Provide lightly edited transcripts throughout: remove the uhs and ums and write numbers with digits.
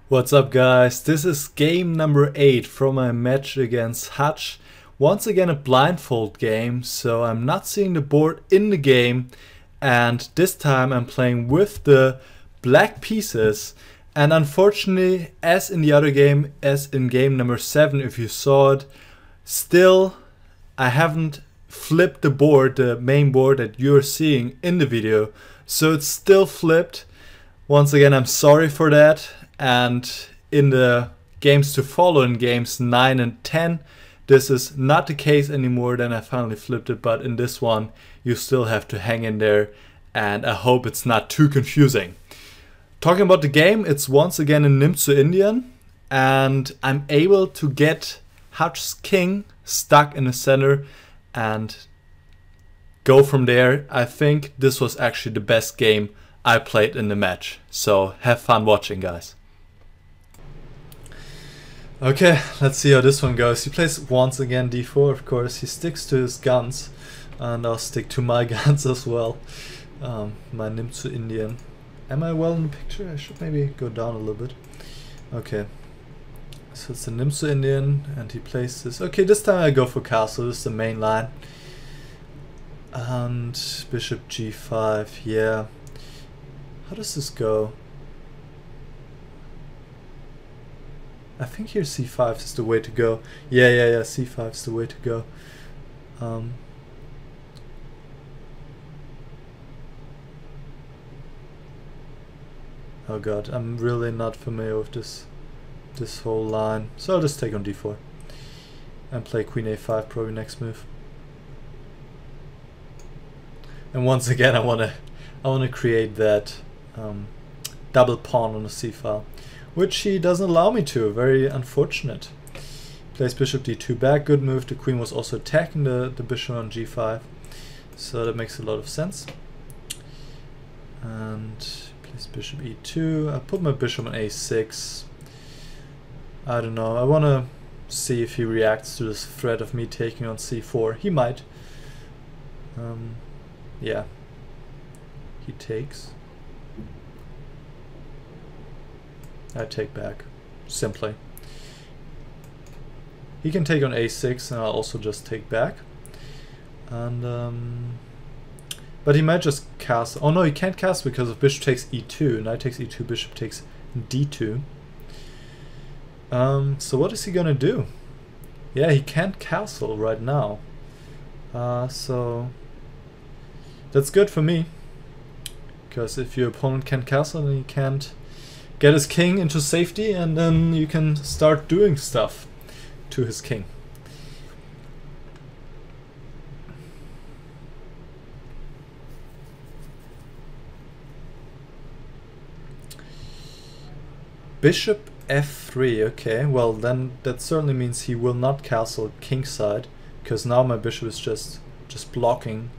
What's up guys, this is game number 8 from my match against Hutch. Once again a blindfold game, so I'm not seeing the board in the game, and this time I'm playing with the black pieces. And unfortunately, as in the other game, as in game number 7 if you saw it, still I haven't flipped the board, the main board that you're seeing in the video. So it's still flipped. Once again, I'm sorry for that. And in the games to follow, in games 9 and 10, this is not the case anymore. Then I finally flipped it, but in this one you still have to hang in there, and I hope it's not too confusing. Talking about the game, it's once again a Nimzo Indian, and I'm able to get Hutch's king stuck in the center and go from there. I think this was actually the best game I played in the match, so have fun watching, guys. Okay, let's see how this one goes. He plays once again d4, of course. He sticks to his guns, and I'll stick to my guns as well. My Nimzo Indian. Am I well in the picture? I should maybe go down a little bit. Okay, so it's a Nimzo Indian, and he plays this. Okay, this time I go for castle. This is the main line. And bishop g5, yeah. How does this go? I think here c5 is the way to go. Yeah, c5 is the way to go. Oh god, I'm really not familiar with this whole line. So I'll just take on d4 and play queen a5 probably next move. And once again I wanna create that double pawn on the c file, which he doesn't allow me to. Very unfortunate. Plays bishop d2 back. Good move. The queen was also attacking the bishop on g5, so that makes a lot of sense. And plays bishop e2. I put my bishop on a6. I don't know. I want to see if he reacts to this threat of me taking on c4. He might. Yeah. He takes. I take back, simply. He can take on a6, and I'll also just take back. And but he might just cast. Oh no, he can't cast because of bishop takes e2. Knight takes e2, bishop takes d2. So what is he gonna do? Yeah, he can't castle right now. So that's good for me, because if your opponent can't castle, then he can't get his king into safety, and then you can start doing stuff to his king. Bishop f3, okay, well then that certainly means he will not castle kingside, because now my bishop is just blocking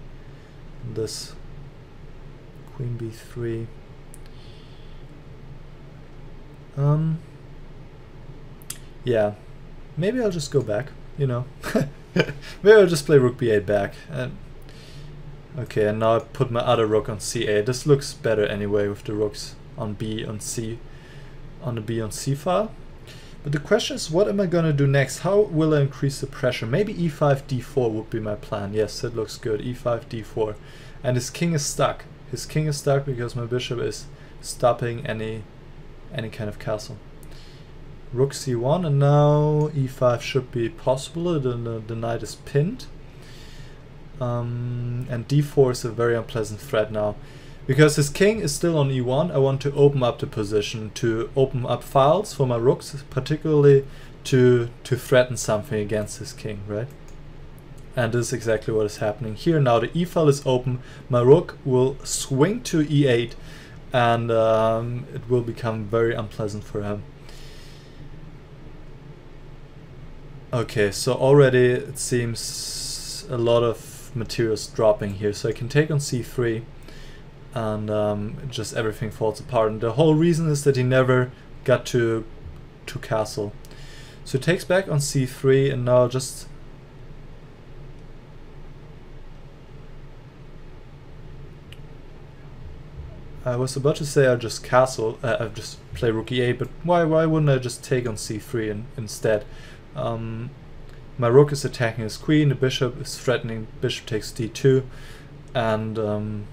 this queen b3. Yeah, maybe I'll just go back, you know. Maybe I'll just play rook b8 back. Okay, and now I put my other rook on c8. This looks better anyway with the rooks on b on c, on the b on c file. But the question is, what am I gonna do next? How will I increase the pressure? Maybe e5 d4 would be my plan. Yes, that looks good. e5 d4, and his king is stuck. His king is stuck because my bishop is stopping any kind of castle. Rook c1, and now e5 should be possible. The knight is pinned. And d4 is a very unpleasant threat now, because his king is still on e1. I want to open up the position, to open up files for my rooks, particularly to threaten something against his king, right? And this is exactly what is happening here. Now the e file is open. My rook will swing to e8, and it will become very unpleasant for him. Okay, so already it seems a lot of materials dropping here, so I can take on c3, and just everything falls apart. And the whole reason is that he never got to castle. So he takes back on c3, and now just I was about to say I'll just castle, I'll just play rook e8, but why wouldn't I just take on c3 instead? My rook is attacking his queen, the bishop is threatening, bishop takes d2, and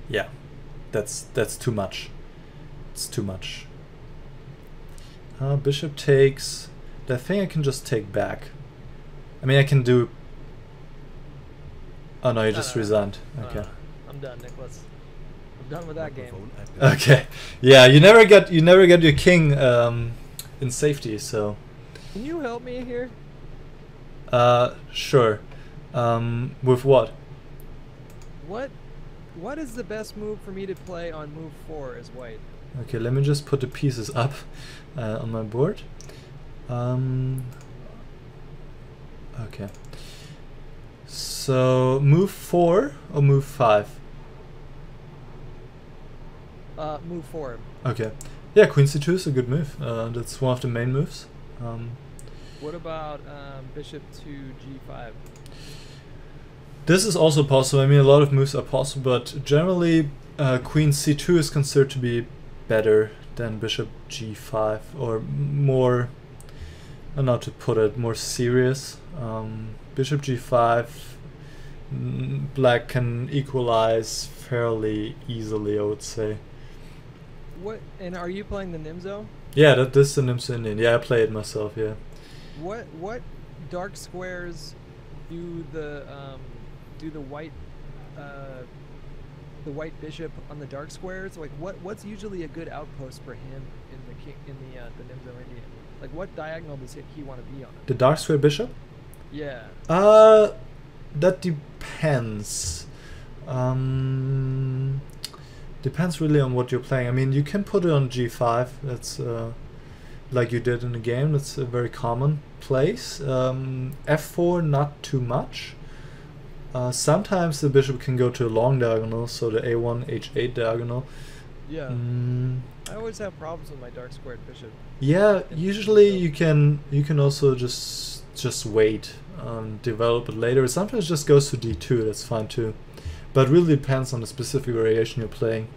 yeah, that's too much. It's too much. Bishop takes. I think I can just take back. I mean, I can do. Oh no, you just resigned. Okay. I'm done, Niclas. I'm done with that game. Okay. Yeah, you never get your king in safety. So. Can you help me here? Sure. With what? What is the best move for me to play on move 4 as white? Okay, let me just put the pieces up on my board. Okay. So move 4 or move 5? Move 4. Okay. Yeah, queen c2 is a good move. That's one of the main moves. What about bishop to g5? This is also possible. I mean, a lot of moves are possible, but generally queen c2 is considered to be better than bishop g5, or more, not to put it, more serious. Bishop g5, black can equalize fairly easily, I would say. What? And are you playing the Nimzo? Yeah, this is the Nimzo Indian. Yeah, I play it myself. Yeah. What dark squares do the white bishop on the dark squares? Like what's usually a good outpost for him in the Nimzo Indian? Like what diagonal does he want to be on? The dark square bishop? Yeah. That depends. Depends really on what you're playing. I mean, you can put it on g5. That's like you did in the game. That's a very common place. f4, not too much. Sometimes the bishop can go to a long diagonal, so the a1, h8 diagonal. Yeah. I always have problems with my dark squared bishop. Yeah, usually you can also just wait, develop it later. Sometimes it just goes to d2. That's fine too, but really depends on the specific variation you're playing.